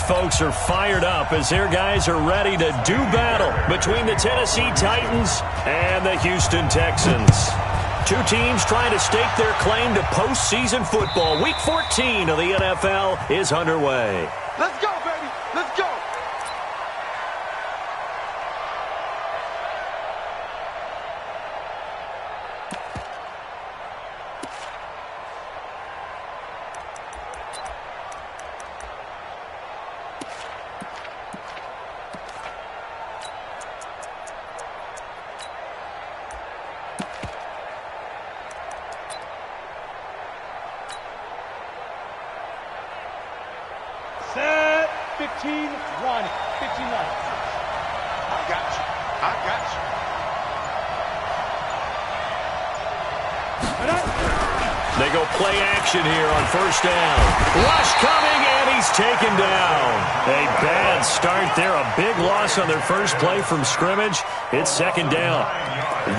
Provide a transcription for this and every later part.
folks are fired up as their guys are ready to do battle between the Tennessee Titans and the Houston Texans. Two teams trying to stake their claim to postseason football. Week 14 of the NFL is underway. Let's go, baby. Let's go. Set, 15, run. 15, run. I got you. I got you. They go play action here on first down. Rush coming, and he's taken down. A bad start there. A big loss on their first play from scrimmage. It's second down.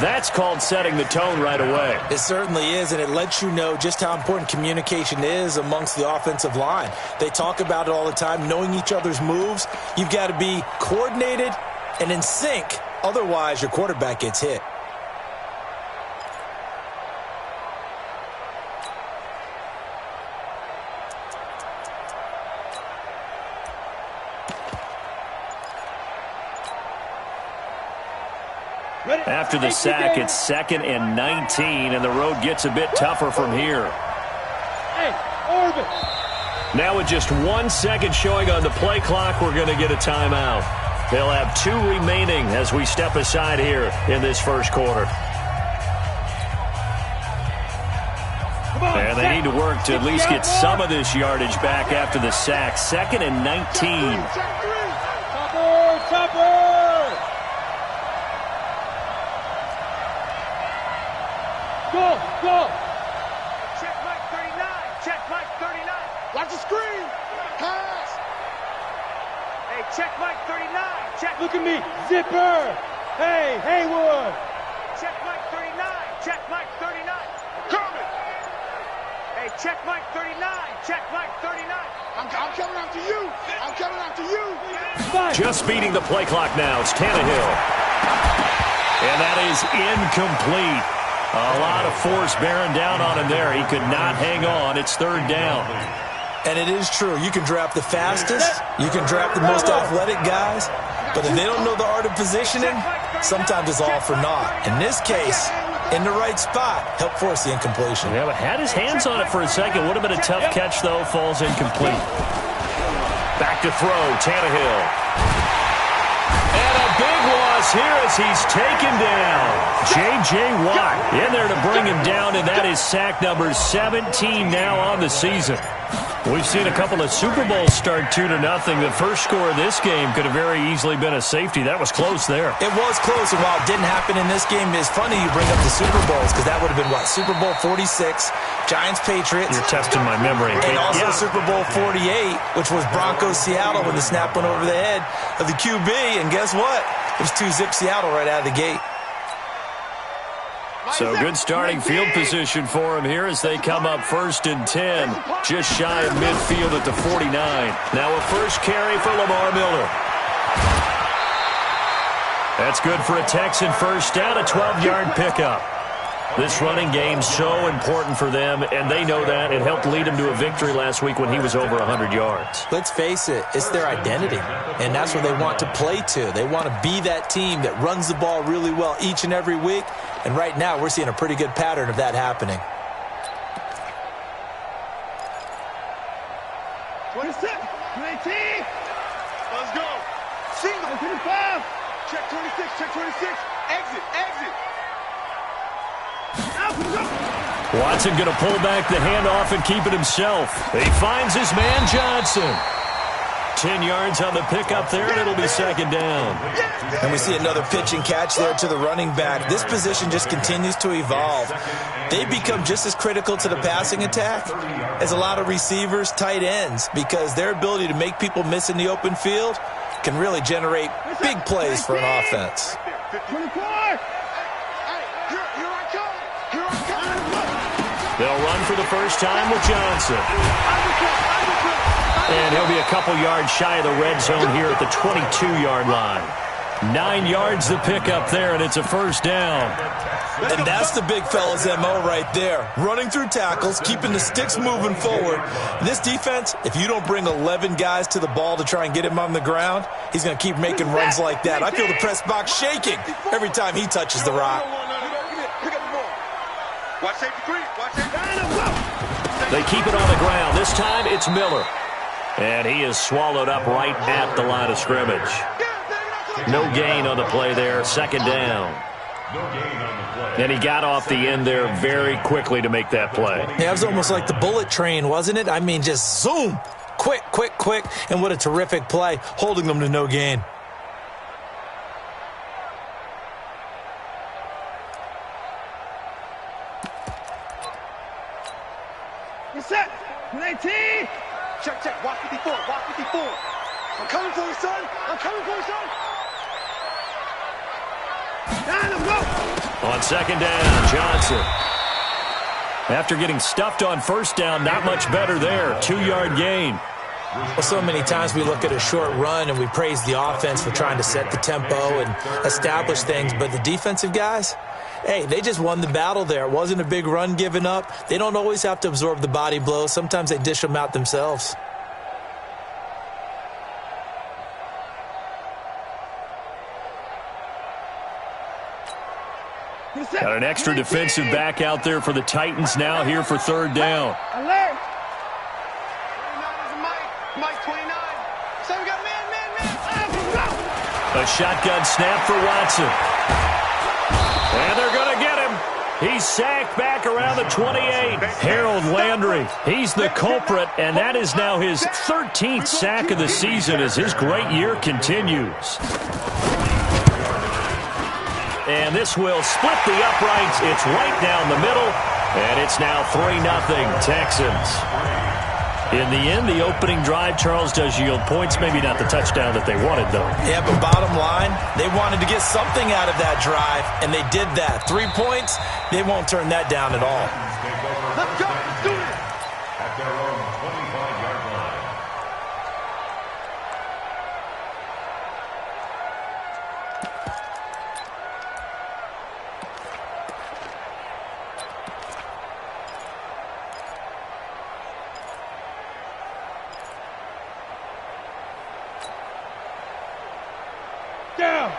That's called setting the tone right away. It certainly is, and it lets you know just how important communication is amongst the offensive line. They talk about it all the time, knowing each other's moves. You've got to be coordinated and in sync. Otherwise, your quarterback gets hit. After the sack, it's 2nd and 19, and the road gets a bit tougher from here. Now with just 1 second showing on the play clock, we're going to get a timeout. They'll have 2 remaining as we step aside here in this first quarter. And they need to work to at least get some of this yardage back after the sack. 2nd and 19. Chopper! Go! Check Mike 39. Check Mike 39. Watch the screen. Pass. Hey, check Mike 39. Check. Look at me. Zipper. Hey, Haywood. Check Mike 39. Check Mike 39. Coming. Hey, check Mike 39. Check Mike 39. I'm coming after you. I'm coming after you. Just beating the play clock now. It's Tannehill. And that is incomplete. A lot of force bearing down on him there. He could not hang on. It's 3rd down. And it is true. You can draft the fastest. You can draft the most athletic guys. But if they don't know the art of positioning, sometimes it's all for naught. In this case, in the right spot, helped force the incompletion. Yeah, but had his hands on it for a second. Would have been a tough catch, though. Falls incomplete. Back to throw. Tannehill. And a big loss here as he's taken down. J.J. Watt in there to bring him down, and that is sack number 17 now on the season. We've seen a couple of Super Bowls start 2-0. The first score of this game could have very easily been a safety. That was close there. It was close, and while it didn't happen in this game, it's funny you bring up the Super Bowls because that would have been, what, Super Bowl 46, Giants-Patriots. You're testing my memory. And also Super Bowl 48, which was Broncos-Seattle when the snap went over the head of the QB. And guess what? It was 2-zip Seattle right out of the gate. So good starting field position for him here as they come up 1st and 10, just shy of midfield at the 49. Now a first carry for Lamar Miller. That's good for a Texan first down, a 12-yard pickup. This running game's so important for them, and they know that. It helped lead him to a victory last week when he was over 100 yards. Let's face it, it's their identity, and that's what they want to play to. They want to be that team that runs the ball really well each and every week, and right now we're seeing a pretty good pattern of that happening. 26, 19. Let's go. Single. 25. Check 26, check 26. Exit. Watson going to pull back the handoff and keep it himself. He finds his man Johnson. 10 yards on the pickup there, and it'll be 2nd down. And we see another pitch and catch there to the running back. This position just continues to evolve. They become just as critical to the passing attack as a lot of receivers, tight ends, because their ability to make people miss in the open field can really generate big plays for an offense. 24. They'll run for the first time with Johnson. And he'll be a couple yards shy of the red zone here at the 22-yard line. 9 yards to pick up there, and it's a first down. And that's the big fella's MO right there. Running through tackles, keeping the sticks moving forward. This defense, if you don't bring 11 guys to the ball to try and get him on the ground, he's going to keep making runs like that. I feel the press box shaking every time he touches the rock. They keep it on the ground. This time it's Miller. And he is swallowed up right at the line of scrimmage. No gain on the play there. Second down. And he got off the end there very quickly to make that play. Yeah, it was almost like the bullet train, wasn't it? I mean, just zoom. Quick, quick, quick. And what a terrific play, holding them to no gain. You're set. 19. Check, check. Watch 54. Watch 54. I'm coming for you, son. I'm coming for you, son. On second down, Johnson. After getting stuffed on first down, not much better there. 2-yard gain. Well, so many times we look at a short run and we praise the offense for trying to set the tempo and establish things, but the defensive guys, hey, they just won the battle there. It wasn't a big run given up. They don't always have to absorb the body blows. Sometimes they dish them out themselves. Got an extra defensive back out there for the Titans now here for third down. Alert! 29 is Mike 29. So we got man. A shotgun snap for Watson. And they're going to get him. He's sacked back around the 28. Harold Landry, he's the culprit, and that is now his 13th sack of the season as his great year continues. And this will split the uprights. It's right down the middle, and it's now 3-0 Texans. In the end, the opening drive, Charles, does yield points. Maybe not the touchdown that they wanted, though. Yeah, but bottom line, they wanted to get something out of that drive, and they did that. 3 points, they won't turn that down at all. Let's go. Do it. At their own 25-yard line.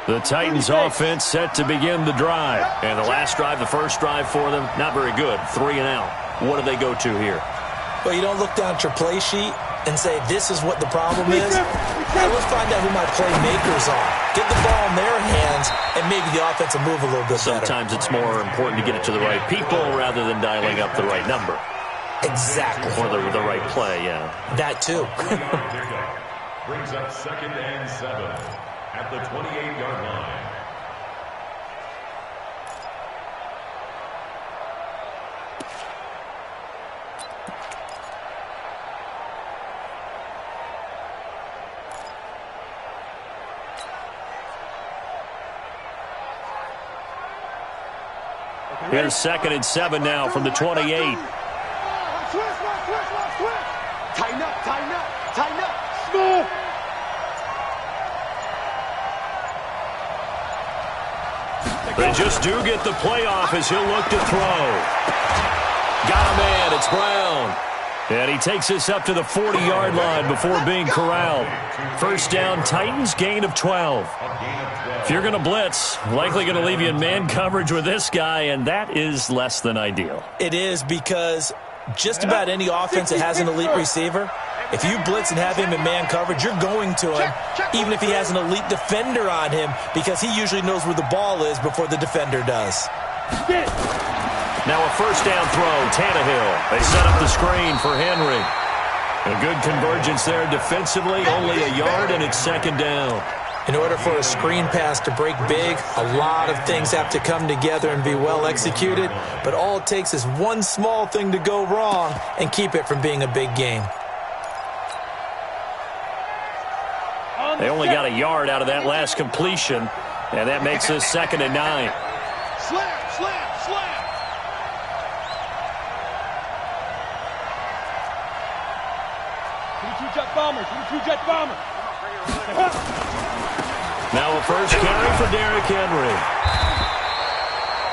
The Titans offense set to begin the drive. And the last drive, the first drive for them, not very good. 3 and out. What do they go to here? Well, you don't look down at your play sheet and say, this is what the problem is. Now, let's find out who my playmakers are. Get the ball in their hands, and maybe the offense will move a little bit better. Sometimes it's more important to get it to the right people rather than dialing up the right number. Exactly. Or the right play, yeah. That, too. Brings up 2nd and 7 at the 28-yard line. Here's 2nd and 7 now from the 28. Tighten up. Smooth. They just do get the playoff as he'll look to throw. Got a man. It's Brown. And he takes us up to the 40-yard line before being corralled. First down, Titans, gain of 12. If you're going to blitz, likely going to leave you in man coverage with this guy, and that is less than ideal. It is, because just about any offense that has an elite receiver, if you blitz and have him in man coverage, you're going to him, even if he has an elite defender on him, because he usually knows where the ball is before the defender does. Now a first down throw, Tannehill. They set up the screen for Henry. A good convergence there defensively, only a yard, and it's 2nd down. In order for a screen pass to break big, a lot of things have to come together and be well executed, but all it takes is one small thing to go wrong and keep it from being a big game. They only got a yard out of that last completion, and that makes us 2nd and 9. Slam. jet bombers. Give me 2 jet bombers. Now a first carry for Derrick Henry.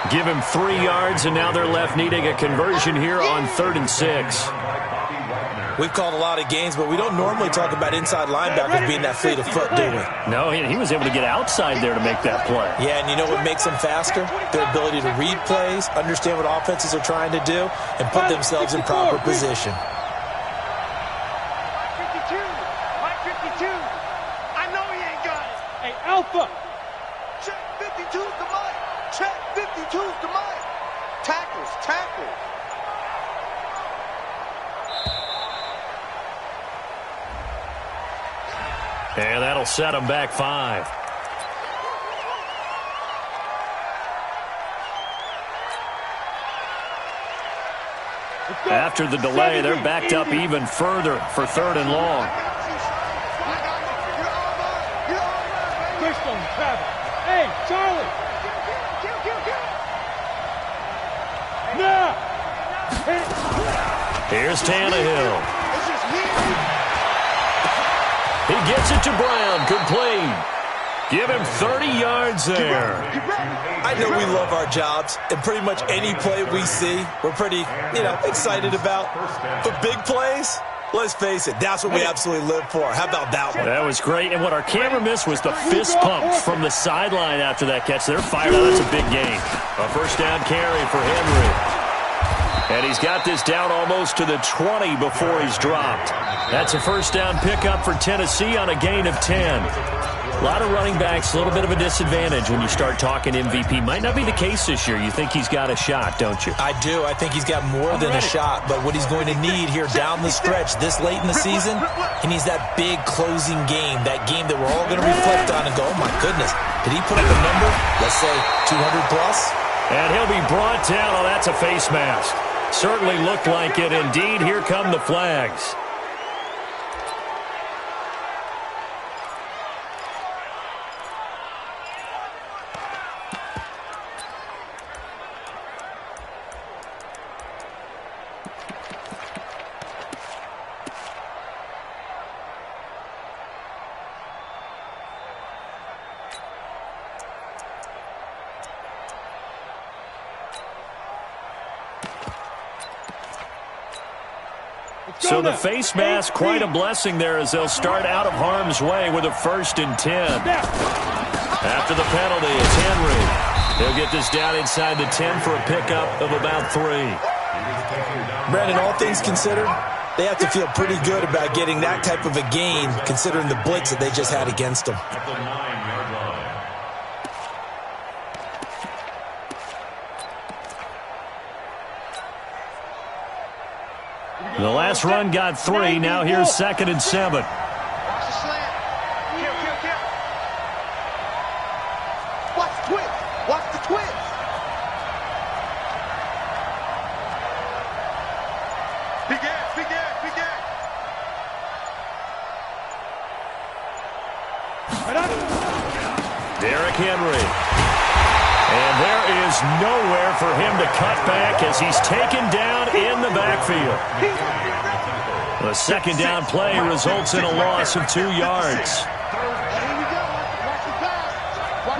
Give him 3 yards, and now they're left needing a conversion here on 3rd and 6. We've called a lot of games, but we don't normally talk about inside linebackers being that fleet of foot, do we? No, he was able to get outside there to make that play. Yeah, and you know what makes them faster? Their ability to read plays, understand what offenses are trying to do, and put themselves in proper position. Mike 52. Mike 52. I know he ain't got it. Hey, Alpha. Check 52's the Mike. Check 52's the Mike. Tackles, tackles. And that'll set him back 5. After the delay, they're backed up even further for 3rd and long. Christian, Travis. Hey, Charlie. Now. Here's Tannehill. He gets it to Brown, complete. Give him 30 yards there. I know we love our jobs, and pretty much any play we see, we're pretty, excited about. But big plays, let's face it, that's what we absolutely live for. How about that one? That was great, and what our camera missed was the fist pump from the sideline after that catch. They're fired out. That's a big gain. A first down carry for Henry. And he's got this down almost to the 20 before he's dropped. That's a first down pickup for Tennessee on a gain of 10. A lot of running backs, a little bit of a disadvantage when you start talking MVP. Might not be the case this year. You think he's got a shot, don't you? I do. I think he's got more than a shot. But what he's going to need here down the stretch this late in the season, he needs that big closing game, that game that we're all going to reflect on and go, oh, my goodness, did he put up a number, let's say 200 plus? And he'll be brought down. Oh, that's a face mask. Certainly looked like it. Indeed, here come the flags. So the face mask, quite a blessing there as they'll start out of harm's way with a 1st and 10. After the penalty, it's Henry. He'll get this down inside the 10 for a pickup of about 3. Brandon, all things considered, they have to feel pretty good about getting that type of a gain considering the blitz that they just had against them. At the 9-yard line. The last run got 3. Now here's 2nd and 7. Watch the slant. Kill. Watch the twist. Watch the twist. Big ass. Derrick Henry. And there is nowhere for him to cut back as he's taken down in the backfield. The second down play results in a loss of 2 yards. Here we go. Watch the pass.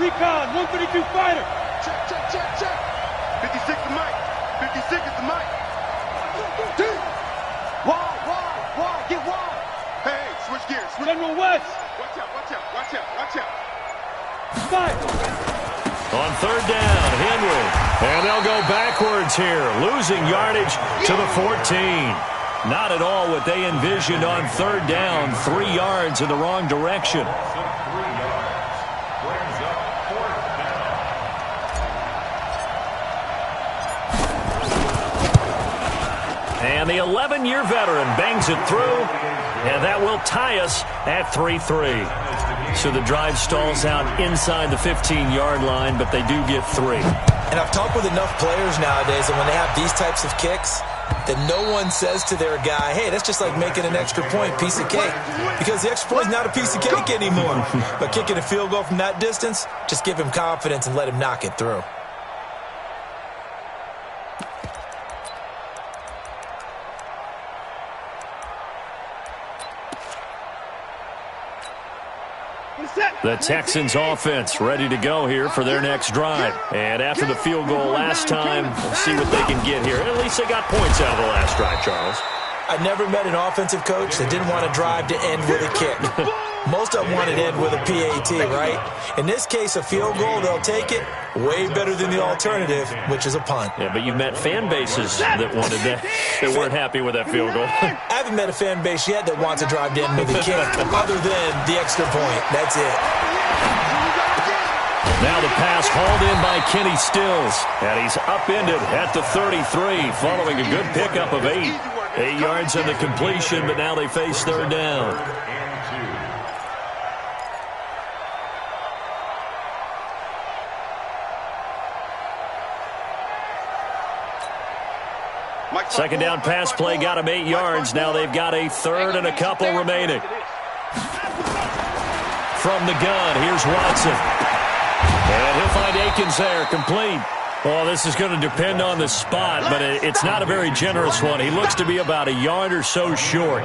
Recon, 132 fighter. Check. 56 is Mike. 56 is the Mike. Wide. Get wide. Hey, switch gears. General West. Watch out. Fight. On 3rd down, Henry. And they'll go backwards here, losing yardage to the 14. Not at all what they envisioned on 3rd down. 3 yards in the wrong direction. And the 11-year veteran bangs it through, and that will tie us at 3-3. So the drive stalls out inside the 15-yard line, but they do get 3. And I've talked with enough players nowadays that when they have these types of kicks, that no one says to their guy, hey, that's just like making an extra point, piece of cake. Because the extra point is not a piece of cake anymore. But kicking a field goal from that distance, just give him confidence and let him knock it through. The Texans offense ready to go here for their next drive. And after the field goal last time, we'll see what they can get here. At least they got points out of the last drive, Charles. I never met an offensive coach that didn't want to drive to end with a kick. Most of them wanted to end with a PAT, right? In this case, a field goal, they'll take it. Way better than the alternative, which is a punt. Yeah, but you've met fan bases that wanted that, that weren't happy with that field goal. I haven't met a fan base yet that wants to drive to end with a kick, other than the extra point. That's it. Now the pass hauled in by Kenny Stills, and he's upended at the 33, following a good pickup of 8. 8 yards on the completion, but now they face third down. Second down pass play got him 8 yards. Now they've got a third and a couple remaining. From the gun, here's Watson. And he'll find Akins there, complete. Well, this is going to depend on the spot, but it's not a very generous one. He looks to be about a yard or so short.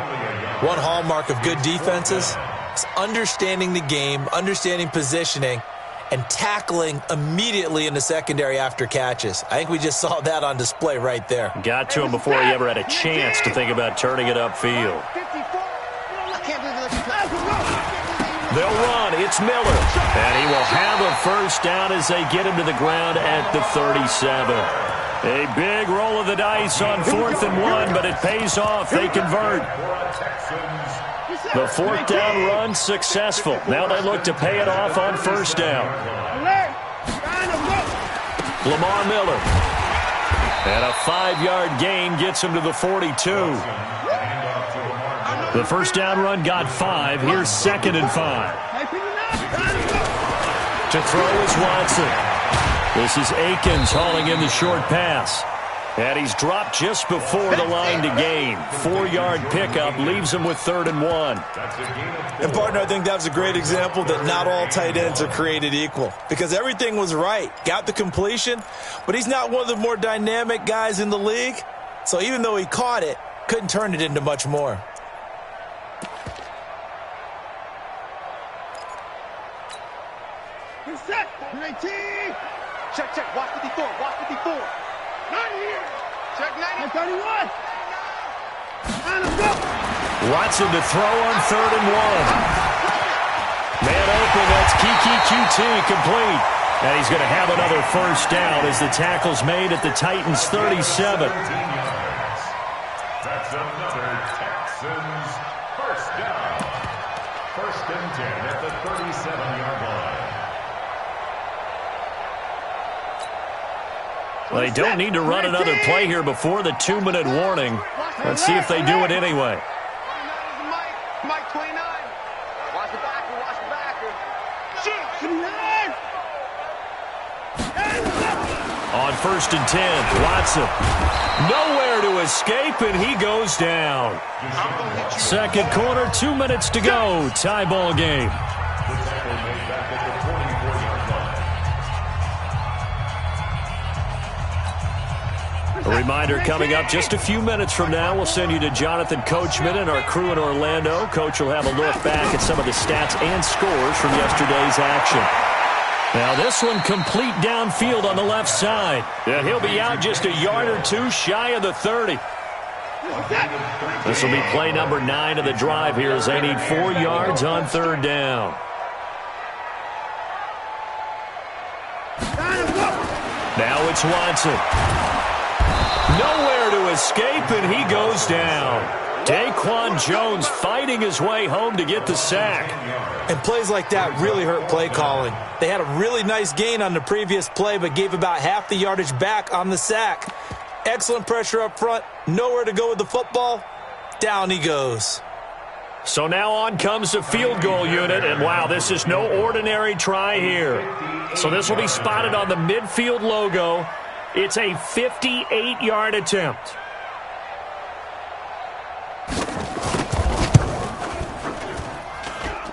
One hallmark of good defenses is understanding the game, understanding positioning, and tackling immediately in the secondary after catches. I think we just saw that on display right there. Got to him before he ever had a chance to think about turning it upfield. They'll run. It's Miller. And he will have a first down as they get him to the ground at the 37. A big roll of the dice on 4th and 1, but it pays off. They convert. The 4th down run successful. Now they look to pay it off on 1st down. Lamar Miller. And a 5-yard gain gets him to the 42. The 1st down run got 5. Here's 2nd and 5. To throw is Watson. This is Akins hauling in the short pass. And he's dropped just before the line to gain. 4-yard pickup leaves him with 3rd and 1. And, partner, I think that was a great example that not all tight ends are created equal. Because everything was right. Got the completion, but he's not one of the more dynamic guys in the league. So even though he caught it, couldn't turn it into much more. Check, check. Watch 54. Watch 54. Not here. Check 90. 31. Watson to throw on 3rd and 1. Man open. That's Kiki QT complete. And he's going to have another first down as the tackle's made at the Titans' 37. That's another Texans first down. 1st and 10 at the 37-yard line. Well, they don't need to run another play here before the 2-minute warning. Let's see if they do it anyway. Mike 29. Watch the backer. Watch the backer. On 1st and 10, Watson. Nowhere to escape, and he goes down. 2nd quarter, 2 minutes to go. Tie ball game. A reminder coming up just a few minutes from now, we'll send you to Jonathan Coachman and our crew in Orlando. Coach will have a look back at some of the stats and scores from yesterday's action. Now this one complete downfield on the left side. And he'll be out just a yard or two shy of the 30. This will be play number 9 of the drive here as they need 4 yards on 3rd down. Now it's Watson. Nowhere to escape, and he goes down. Daquan Jones fighting his way home to get the sack. And plays like that really hurt play calling. They had a really nice gain on the previous play, but gave about half the yardage back on the sack. Excellent pressure up front. Nowhere to go with the football. Down he goes. So now on comes the field goal unit, and wow, this is no ordinary try here. So this will be spotted on the midfield logo. It's a 58-yard attempt.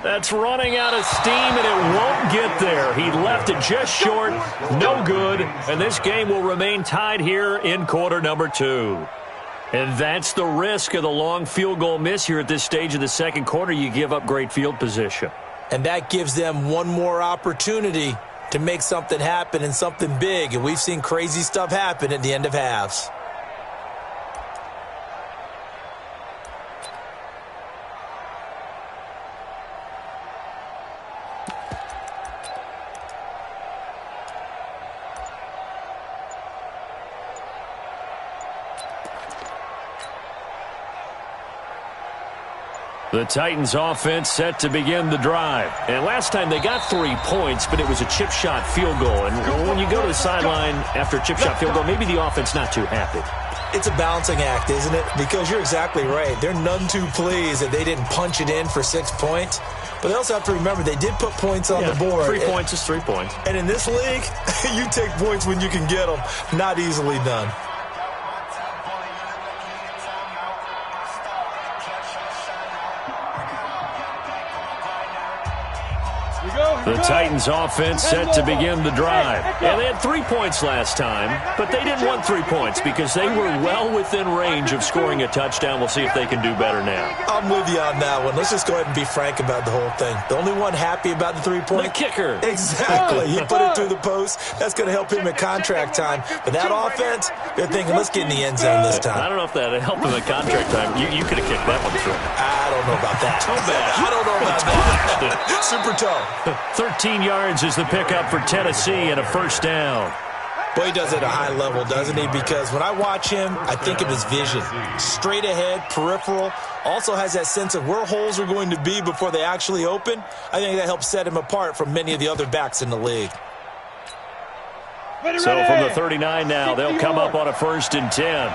That's running out of steam, and it won't get there. He left it just short, no good, and this game will remain tied here in quarter number 2. And that's the risk of the long field goal miss here at this stage of the 2nd quarter. You give up great field position. And that gives them one more opportunity to make something happen and something big. And we've seen crazy stuff happen at the end of halves. The Titans offense set to begin the drive. And last time they got 3 points, but it was a chip shot field goal. And when you go to the sideline after a chip shot field goal, maybe the offense not too happy. It's a balancing act, isn't it? Because you're exactly right. They're none too pleased that they didn't punch it in for 6 points. But they also have to remember they did put points on the board. 3 points is 3 points. And in this league, you take points when you can get them. Not easily done. The Titans offense set to begin the drive. And they had 3 points last time, but they didn't want 3 points because they were well within range of scoring a touchdown. We'll see if they can do better now. I'm with you on that one. Let's just go ahead and be frank about the whole thing. The only one happy about the 3-point? The kicker. Exactly. He put it through the post. That's going to help him at contract time. But that offense, they're thinking, let's get in the end zone this time. I don't know if that helped him at contract time. You could have kicked that one through. I don't know about that. So bad. I don't know about that. Super tough. 13 yards is the pickup for Tennessee and a first down. Boy, he does it at a high level, doesn't he? Because when I watch him, I think of his vision. Straight ahead, peripheral. Also has that sense of where holes are going to be before they actually open. I think that helps set him apart from many of the other backs in the league. So from the 39 now, they'll come up on a 1st and 10.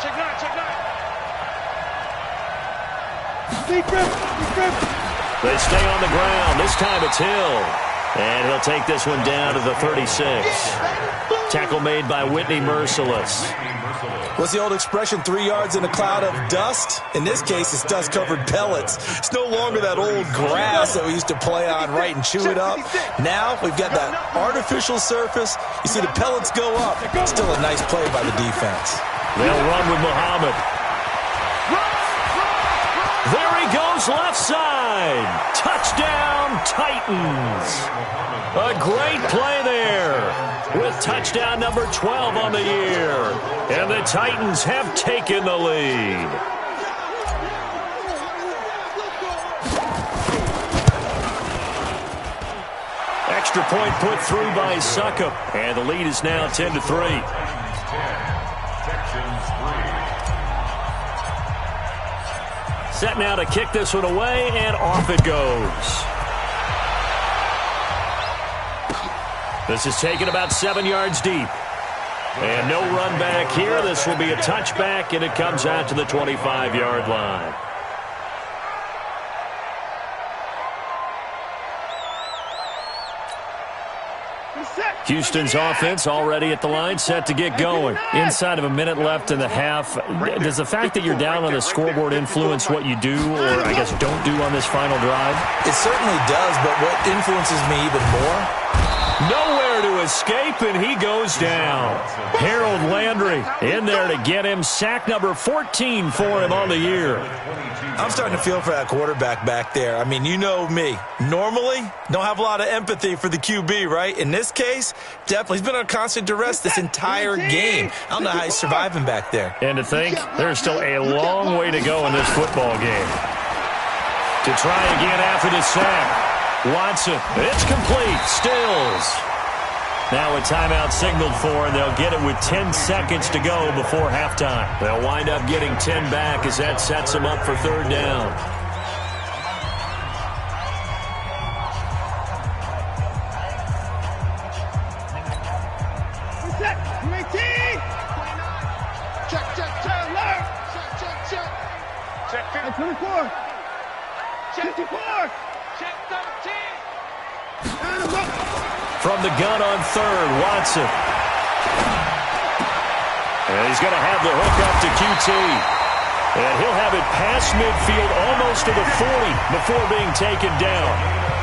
Check 9, check 9. They stay on the ground. This time it's Hill. And he'll take this one down to the 36. Tackle made by Whitney Merciless. What's the old expression, 3 yards in a cloud of dust? In this case, it's dust-covered pellets. It's no longer that old grass that we used to play on, right, and chew it up. Now we've got that artificial surface. You see the pellets go up. Still a nice play by the defense. They'll run with Muhammad. There he goes, left side. Touchdown, Titans. A great play there with touchdown number 12 on the year. And the Titans have taken the lead. Extra point put through by Succop. And the lead is now 10-3. Set now to kick this one away, and off it goes. This is taken about 7 yards deep. And no run back here. This will be a touchback, and it comes out to the 25-yard line. Houston's offense already at the line, set to get going. Inside of a minute left in the half. Does the fact that you're down on the scoreboard influence what you do, or I guess don't do on this final drive? It certainly does, but what influences me even more? Nowhere to escape, and he goes down. Harold Landry in there to get him. Sack number 14 for him on the year. I'm starting to feel for that quarterback back there. I mean, you know me. Normally, don't have a lot of empathy for the QB, right? In this case, definitely. He's been on constant duress this entire game. I don't know how he's surviving back there. And to think, there's still a long way to go in this football game. To try again after the sack. Watson, it's complete. Stills. Now a timeout signaled for, and they'll get it with 10 seconds to go before halftime. They'll wind up getting 10 back as that sets them up for 3rd down. Reset. 18. Check, check, check. Alert. Check, check, check. Check 24. Check 54. Check 13. From the gun on 3rd, Watson. And he's going to have the hook up to QT. And he'll have it past midfield, almost to the 40 before being taken down.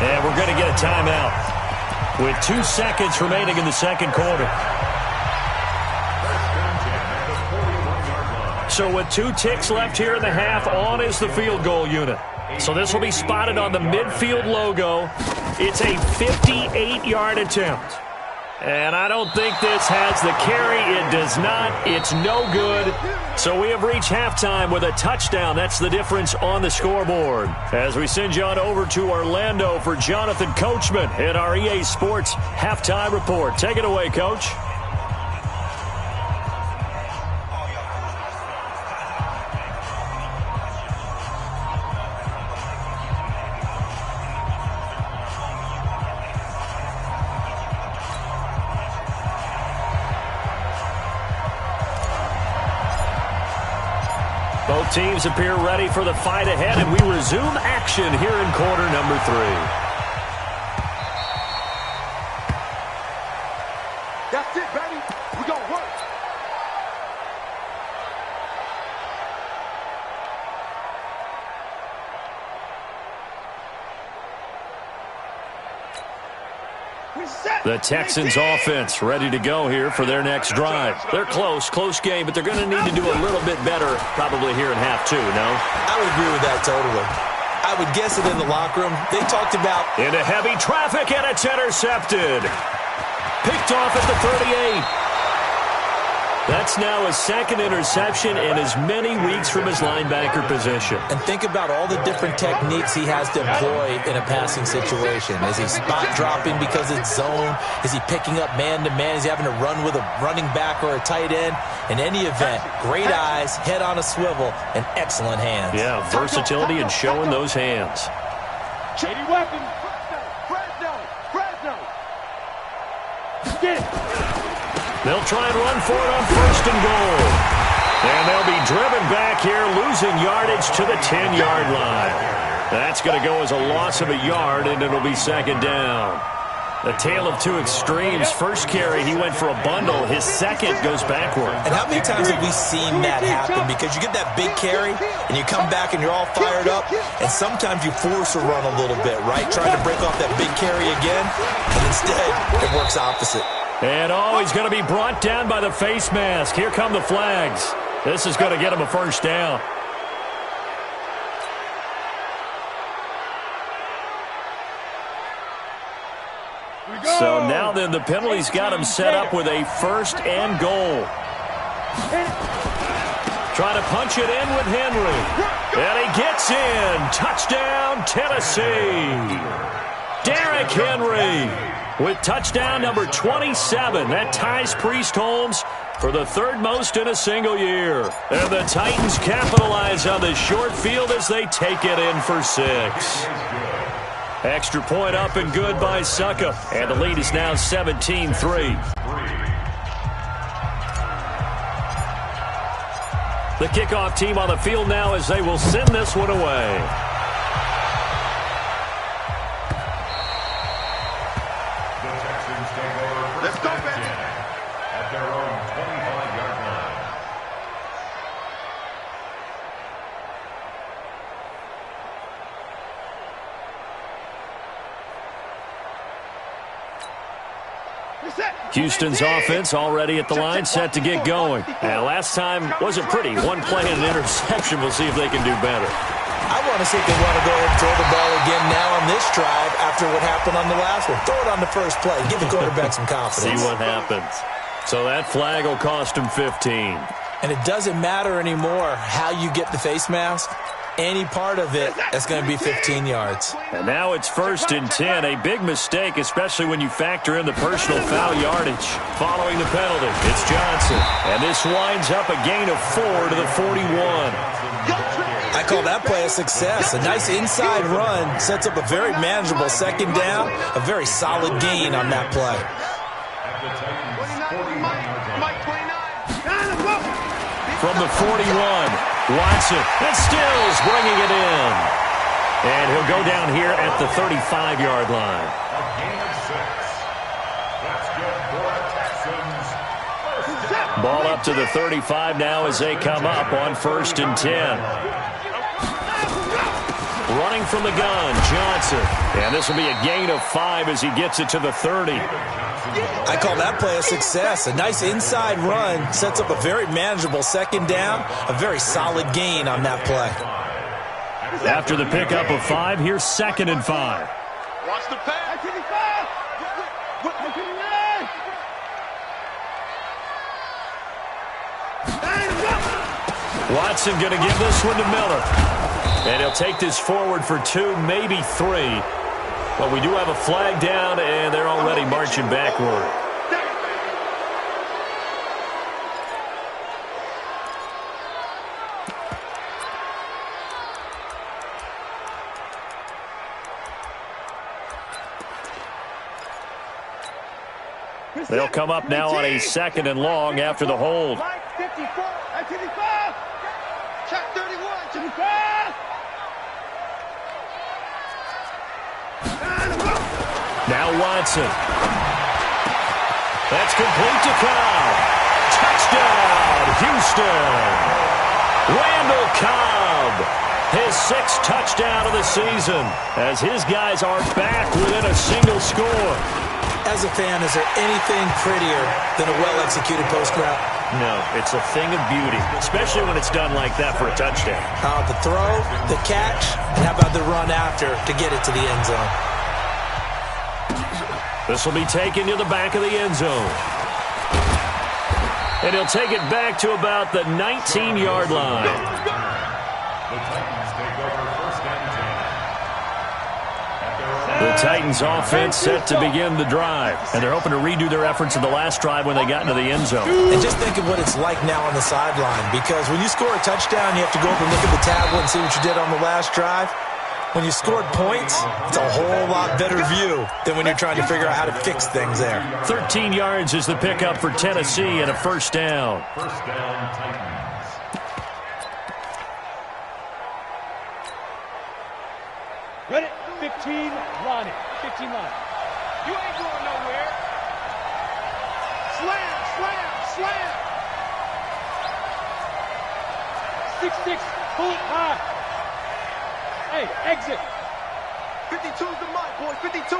And we're going to get a timeout with 2 seconds remaining in the second quarter. So with 2 ticks left here in the half, on is the field goal unit. So this will be spotted on the midfield logo. It's a 58-yard attempt. And I don't think this has the carry. It does not. It's no good. So we have reached halftime with a touchdown. That's the difference on the scoreboard. As we send you on over to Orlando for Jonathan Coachman in our EA Sports Halftime Report. Take it away, Coach. Both teams appear ready for the fight ahead, and we resume action here in quarter number 3. That's it, baby. We gonna work. The Texans offense ready to go here for their next drive. They're close game, but they're going to need to do a little bit better probably here in half 2, no? I would agree with that totally. I would guess it in the locker room. They talked about... Into heavy traffic, and it's intercepted. Picked off at the 38. That's now his second interception in as many weeks from his linebacker position. And think about all the different techniques he has to employ in a passing situation. Is he spot dropping because it's zone? Is he picking up man-to-man? Is he having to run with a running back or a tight end? In any event, great eyes, head on a swivel, and excellent hands. Yeah, versatility and showing those hands. Shady weapon. Fresno. Get it. They'll try and run for it on 1st and goal. And they'll be driven back here, losing yardage to the 10-yard line. That's going to go as a loss of a yard, and it'll be 2nd down. A tale of two extremes. First carry, he went for a bundle. His second goes backward. And how many times have we seen that happen? Because you get that big carry, and you come back and you're all fired up, and sometimes you force a run a little bit, right? Trying to break off that big carry again, and instead it works opposite. And he's going to be brought down by the face mask. Here come the flags. This is going to get him a 1st down. So now then, the penalty's got him set up with a 1st and goal. Trying to punch it in with Henry. And he gets in. Touchdown, Tennessee. Derrick Henry with touchdown number 27. That ties Priest Holmes for the 3rd most in a single year. And the Titans capitalize on the short field as they take it in for 6. Extra point up and good by Suckup. And the lead is now 17-3. The kickoff team on the field now as they will send this one away. Houston's offense already at the line, set to get going. And last time wasn't pretty. One play and an interception. We'll see if they can do better. I want to see if they want to go ahead and throw the ball again now on this drive after what happened on the last one. Throw it on the first play. Give the quarterback some confidence. See what happens. So that flag will cost him 15. And it doesn't matter anymore how you get the face mask. Any part of it, that's going to be 15 yards. And now it's 1st and 10. A big mistake, especially when you factor in the personal foul yardage. Following the penalty, it's Johnson. And this winds up a gain of 4 to the 41. I call that play a success. A nice inside run sets up a very manageable 2nd down. A very solid gain on that play. From the 41. Watson, and Stills bringing it in. And he'll go down here at the 35-yard line. A gain of 6. That's good for Texans. Ball up to the 35 now as they come up on 1st and 10. Running from the gun, Johnson. And this will be a gain of 5 as he gets it to the 30. I call that play a success. A nice inside run sets up a very manageable 2nd down. A very solid gain on that play. After the pickup of 5, here's 2nd and 5. Watch the pass. Watson going to give this one to Miller. And he'll take this forward for 2, maybe 3. But we do have a flag down, and they're already marching backward. They'll come up now on a 2nd and long after the hold. 54. Check 31. Now Watson. That's complete to Cobb. Touchdown, Houston. Randall Cobb, his 6th touchdown of the season, as his guys are back within a single score. As a fan, is there anything prettier than a well-executed post route? No, it's a thing of beauty, especially when it's done like that for a touchdown. The throw, the catch, and how about the run after to get it to the end zone? This will be taken to the back of the end zone. And he'll take it back to about the 19-yard line. The Titans take over 1st and 10. The Titans offense set to begin the drive. And they're hoping to redo their efforts in the last drive when they got into the end zone. And just think of what it's like now on the sideline, because when you score a touchdown, you have to go over and look at the tablet and see what you did on the last drive. When you scored points, it's a whole lot better view than when you're trying to figure out how to fix things there. 13 yards is the pickup for Tennessee and a 1st down. 1st down, Titans. Ready? 15, line it. 15 line. You ain't going nowhere. Slam. 6-6, pull it high. Hey, exit. 52's the mark, boys. 52.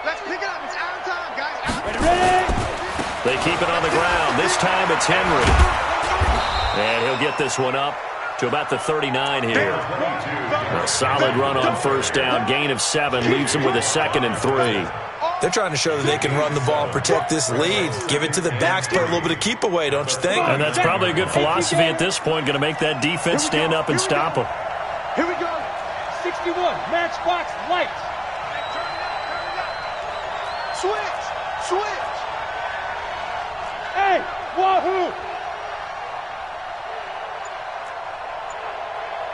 Let's pick it up. It's out of time, guys. Ready? They keep it on the ground. This time it's Henry. And he'll get this one up to about the 39 here. A solid run on 1st down. Gain of 7 leaves him with a 2nd and 3. They're trying to show that they can run the ball and protect this lead. Give it to the backs, play a little bit of keep away, don't you think? And that's probably a good philosophy at this point. Going to make that defense stand up and stop them. Here we go. 61, matchbox lights. Switch. Hey, wahoo.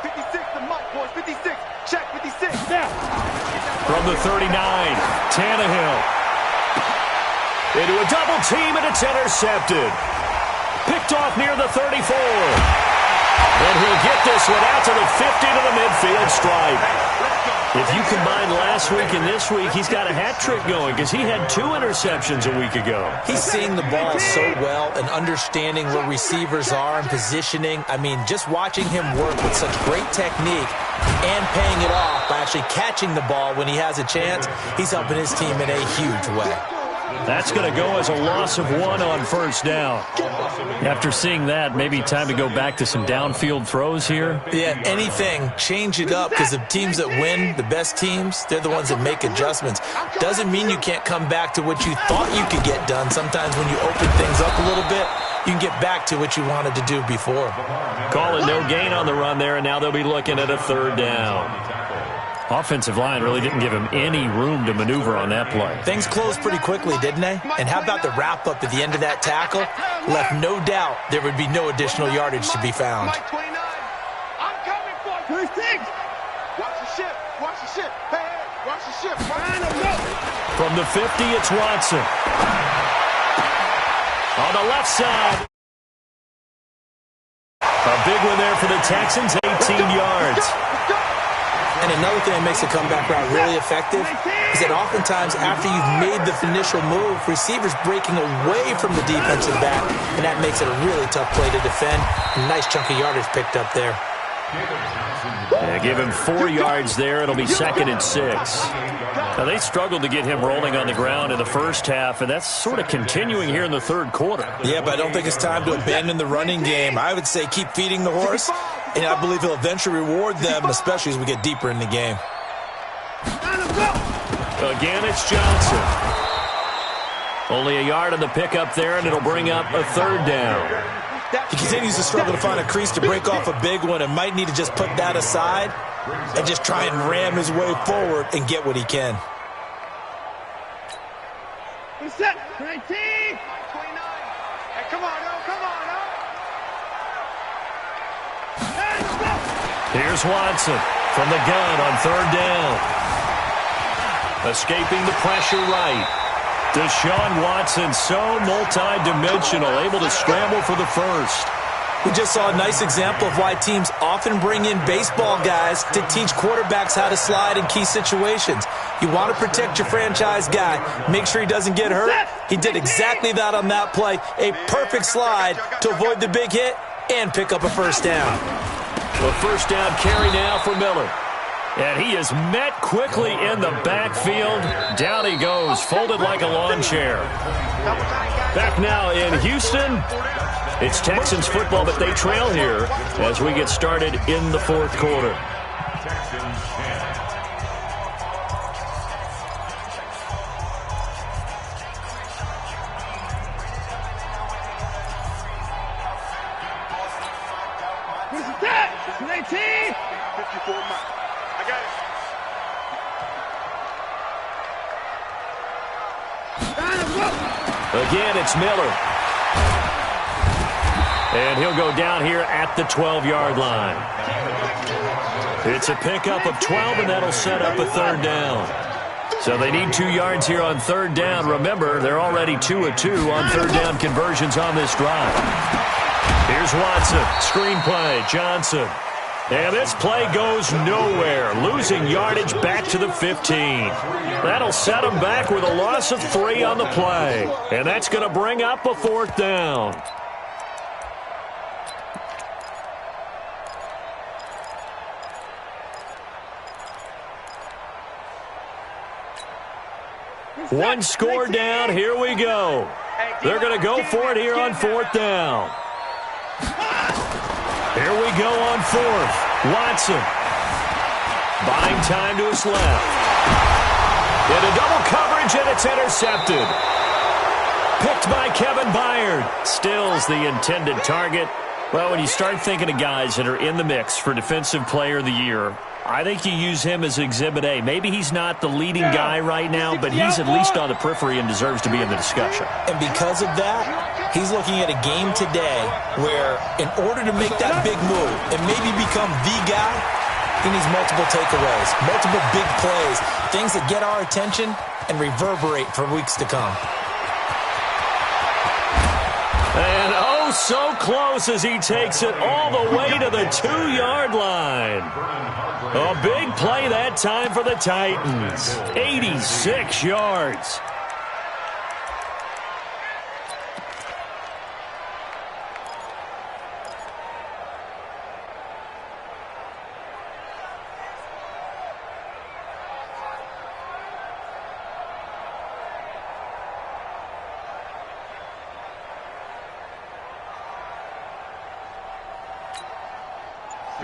56 the mark, boys. 56. Check 56. Now. From the 39, Tannehill. Into a double team, and it's intercepted. Picked off near the 34. And he'll get this one out to the 50 to the midfield stripe. If you combine last week and this week, he's got a hat trick going because he had 2 interceptions a week ago. He's seeing the ball so well and understanding where receivers are and positioning. I mean, just watching him work with such great technique and paying it off by actually catching the ball when he has a chance, he's helping his team in a huge way. That's going to go as a loss of 1 on 1st down. After seeing that, maybe time to go back to some downfield throws here. Yeah, anything. Change it up, because the teams that win, the best teams, they're the ones that make adjustments. Doesn't mean you can't come back to what you thought you could get done. Sometimes when you open things up a little bit, you can get back to what you wanted to do before. Call it no gain on the run there, and now they'll be looking at a 3rd down. Offensive line really didn't give him any room to maneuver on that play. Things closed pretty quickly, didn't they? And how about the wrap-up at the end of that tackle? Left no doubt there would be no additional yardage to be found. I'm coming for you. 36. Watch the ship. Hey, watch the ship. From the 50, it's Watson. On the left side. A big one there for the Texans, 18 yards. And another thing that makes a comeback route really effective is that oftentimes after you've made the initial move, receivers breaking away from the defensive back, and that makes it a really tough play to defend. A nice chunk of yardage picked up there. Yeah, give him 4 yards there. It'll be 2nd and 6. Now, they struggled to get him rolling on the ground in the first half, and that's sort of continuing here in the 3rd quarter. Yeah, but I don't think it's time to abandon the running game. I would say keep feeding the horse and I believe he'll eventually reward them, especially as we get deeper in the game. Again, it's Johnson. Only a yard on the pickup there, and it'll bring up a third down. He continues to struggle to find a crease to break off a big one and might need to just put that aside and just try and ram his way forward and get what he can. Set. 19. 29. Hey, come on, no, come on, no. Here's Watson from the gun on third down. Escaping the pressure right. Deshaun Watson, so multi-dimensional, able to scramble for the first. We just saw a nice example of why teams often bring in baseball guys to teach quarterbacks how to slide in key situations. You want to protect your franchise guy. Make sure he doesn't get hurt. He did exactly that on that play. A perfect slide to avoid the big hit and pick up a first down. The first down carry now for Miller. And he is met quickly in the backfield. Down he goes, folded like a lawn chair. Back now in Houston. It's Texans football, but they trail here as we get started in the fourth quarter. Where's the tag? 19. 54 miles. I got it. Again, it's Miller. And he'll go down here at the 12-yard line. It's a pickup of 12, and that'll set up a third down. So they need 2 yards here on third down. Remember, they're already 2 of 2 on third down conversions on this drive. Here's Watson. Screen play. Johnson. And this play goes nowhere. Losing yardage back to the 15. That'll set them back with a loss of 3 on the play. And that's going to bring up a fourth down. One score down. Here we go. They're going to go for it here on fourth down. Here we go on fourth. Watson. Buying time to his left. Into double coverage, and it's intercepted. Picked by Kevin Byard. Stills the intended target. Well, when you start thinking of guys that are in the mix for Defensive Player of the Year, I think you use him as Exhibit A. Maybe he's not the leading guy right now, but he's at least on the periphery and deserves to be in the discussion. And because of that, he's looking at a game today where in order to make that big move and maybe become the guy, he needs multiple takeaways, multiple big plays, things that get our attention and reverberate for weeks to come. And oh, so close as he takes it all the way to the 2-yard line. A big play that time for the Titans. 86 yards.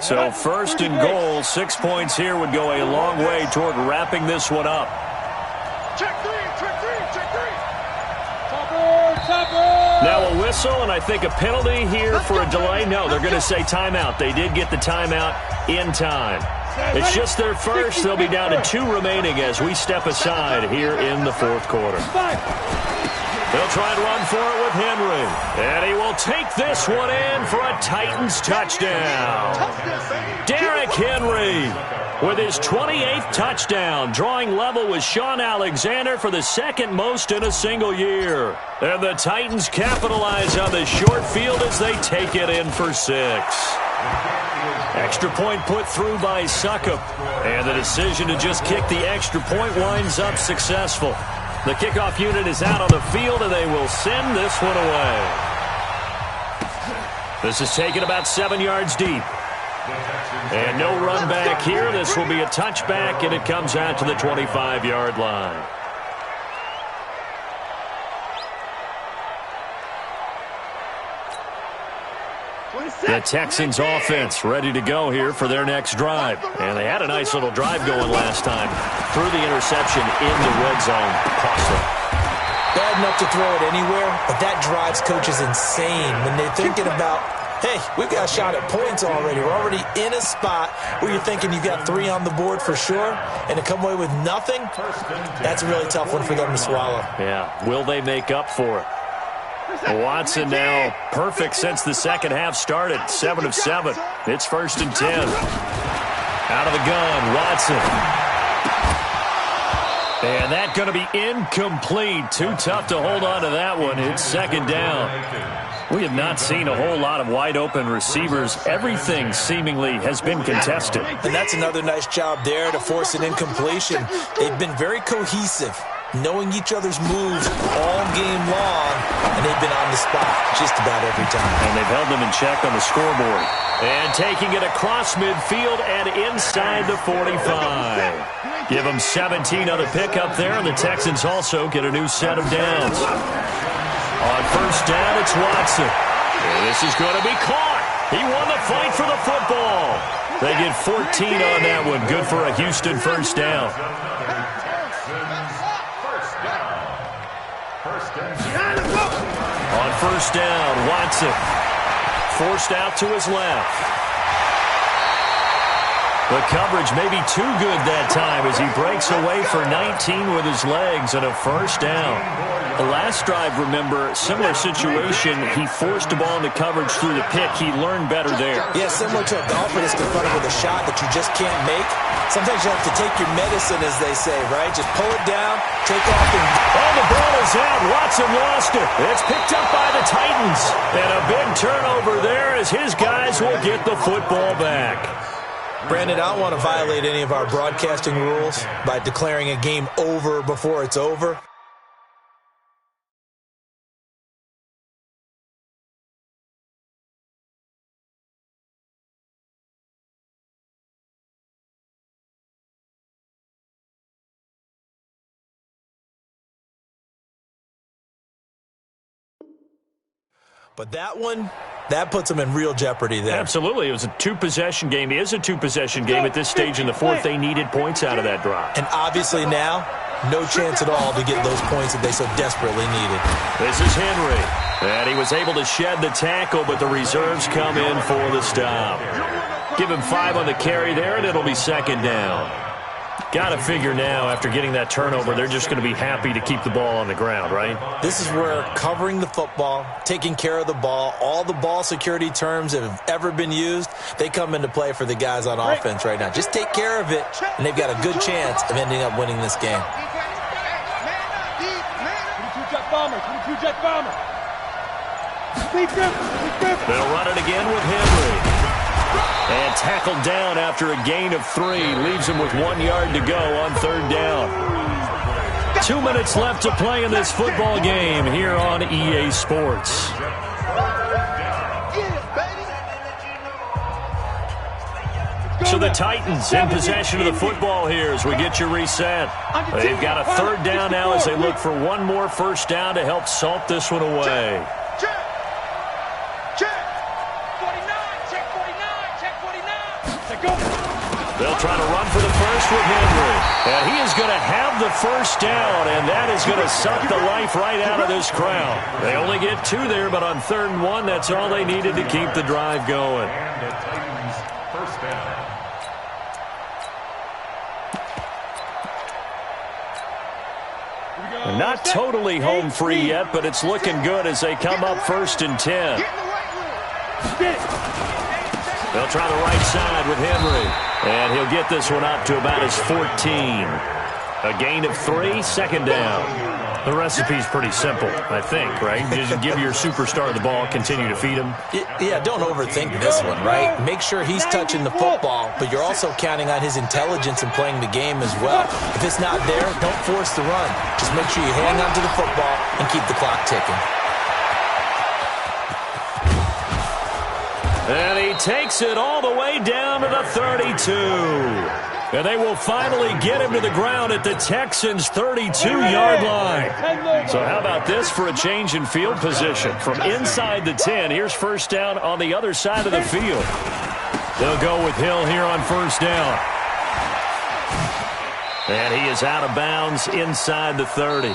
So first and goal, 6 points here would go a long way toward wrapping this one up. Check three, check three, check three. Now a whistle and I think a penalty here for a delay. No, they're going to say timeout. They did get the timeout in time. It's just their first. They'll be down to 2 remaining as we step aside here in the fourth quarter. They'll try and run for it with Henry. And he will take this one in for a Titans touchdown. Derrick Henry with his 28th touchdown, drawing level with Sean Alexander for the second most in a single year. And the Titans capitalize on the short field as they take it in for 6. Extra point put through by Succop. And the decision to just kick the extra point winds up successful. The kickoff unit is out on the field, and they will send this one away. This is taken about 7 yards deep. And no run back here. This will be a touchback, and it comes out to the 25-yard line. The Texans offense ready to go here for their next drive. And they had a nice little drive going last time. Threw the interception in the red zone. Costly. Bad enough to throw it anywhere, but that drives coaches insane when they're thinking about, hey, we've got a shot at points already. We're already in a spot where you're thinking you've got 3 on the board for sure, and to come away with nothing, that's a really tough one for them to swallow. Yeah, will they make up for it? Watson now perfect since the second half started. 7 of 7. It's 1st and 10. Out of the gun, Watson. And that's going to be incomplete. Too tough to hold on to that one. It's 2nd down. We have not seen a whole lot of wide-open receivers. Everything seemingly has been contested. And that's another nice job there to force an incompletion. They've been very cohesive, knowing each other's moves all game long, and they've been on the spot just about every time. And they've held them in check on the scoreboard. And taking it across midfield and inside the 45. Give them 17 on the pickup there, and the Texans also get a new set of downs. On 1st down, it's Watson. And this is going to be caught. He won the fight for the football. They get 14 on that one. Good for a Houston 1st down. On 1st down, Watson forced out to his left. The coverage may be too good that time as he breaks away for 19 with his legs and a 1st down. The last drive, remember, similar situation. He forced the ball into coverage through the pick. He learned better there. Yeah, similar to a golfer that's confronted with a shot that you just can't make. Sometimes you have to take your medicine, as they say, right? Just pull it down, take off, and... Oh, the ball is out. Watson lost it. It's picked up by the Titans. And a big turnover there as his guys will get the football back. Brandon, I don't want to violate any of our broadcasting rules by declaring a game over before it's over. But that one, that puts them in real jeopardy there. Absolutely. It was a 2-possession game. It is a 2-possession game at this stage in the 4th. They needed points out of that drive. And obviously now, no chance at all to get those points that they so desperately needed. This is Henry. And he was able to shed the tackle, but the reserves come in for the stop. Give him 5 on the carry there, and it'll be 2nd down. Got to figure now, after getting that turnover, they're just going to be happy to keep the ball on the ground, right? This is where covering the football, taking care of the ball, all the ball security terms that have ever been used, they come into play for the guys on offense right now. Just take care of it, and they've got a good chance of ending up winning this game. 22-jet bomber, 22-jet bomber. They'll run it again with Henry. And tackled down after a gain of 3. Leaves him with 1 yard to go on 3rd down. 2 minutes left to play in this football game here on EA Sports. So the Titans in possession of the football here as we get you reset. They've got a 3rd down now as they look for one more 1st down to help salt this one away. They'll try to run for the first with Henry. And he is going to have the 1st down, and that is going to suck the life right out of this crowd. They only get 2 there, but on 3rd and 1, that's all they needed to keep the drive going. And the Titans' 1st down. Not totally home free yet, but it's looking good as they come up 1st and 10. They'll try the right side with Henry. And he'll get this one up to about his 14. A gain of 3, 2nd down. The recipe's pretty simple, I think, right? Just give your superstar the ball, continue to feed him. Yeah, don't overthink this one, right? Make sure he's touching the football, but you're also counting on his intelligence in playing the game as well. If it's not there, don't force the run. Just make sure you hang on to the football and keep the clock ticking. And he takes it all the way down to the 32. And they will finally get him to the ground at the Texans' 32-yard line. So how about this for a change in field position? From inside the 10, here's first down on the other side of the field. They'll go with Hill here on first down. And he is out of bounds inside the 30.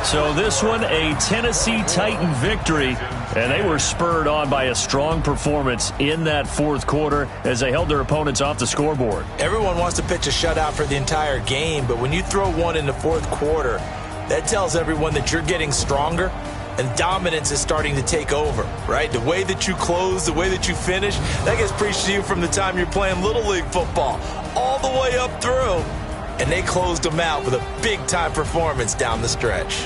So this one, a Tennessee Titan victory, and they were spurred on by a strong performance in that fourth quarter as they held their opponents off the scoreboard. Everyone wants to pitch a shutout for the entire game, but when you throw one in the fourth quarter, that tells everyone that you're getting stronger and dominance is starting to take over, right? The way that you close, the way that you finish, that gets preached to you from the time you're playing Little League football all the way up through. And they closed them out with a big-time performance down the stretch.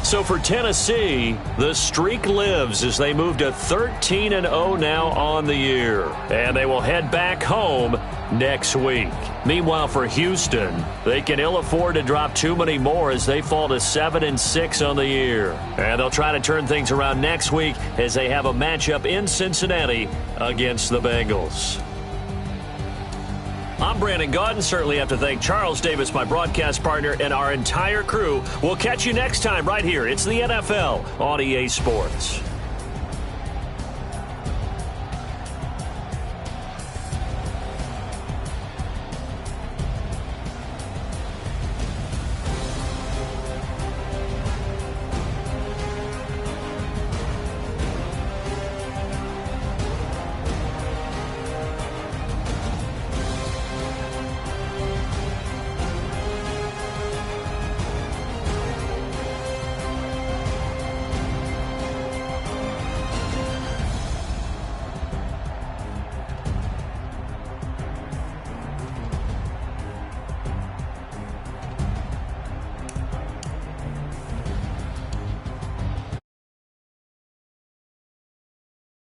So for Tennessee, the streak lives as they move to 13-0 now on the year. And they will head back home next week. Meanwhile, for Houston, they can ill afford to drop too many more as they fall to 7-6 on the year. And they'll try to turn things around next week as they have a matchup in Cincinnati against the Bengals. I'm Brandon Gaudin. Certainly have to thank Charles Davis, my broadcast partner, and our entire crew. We'll catch you next time right here. It's the NFL on EA Sports.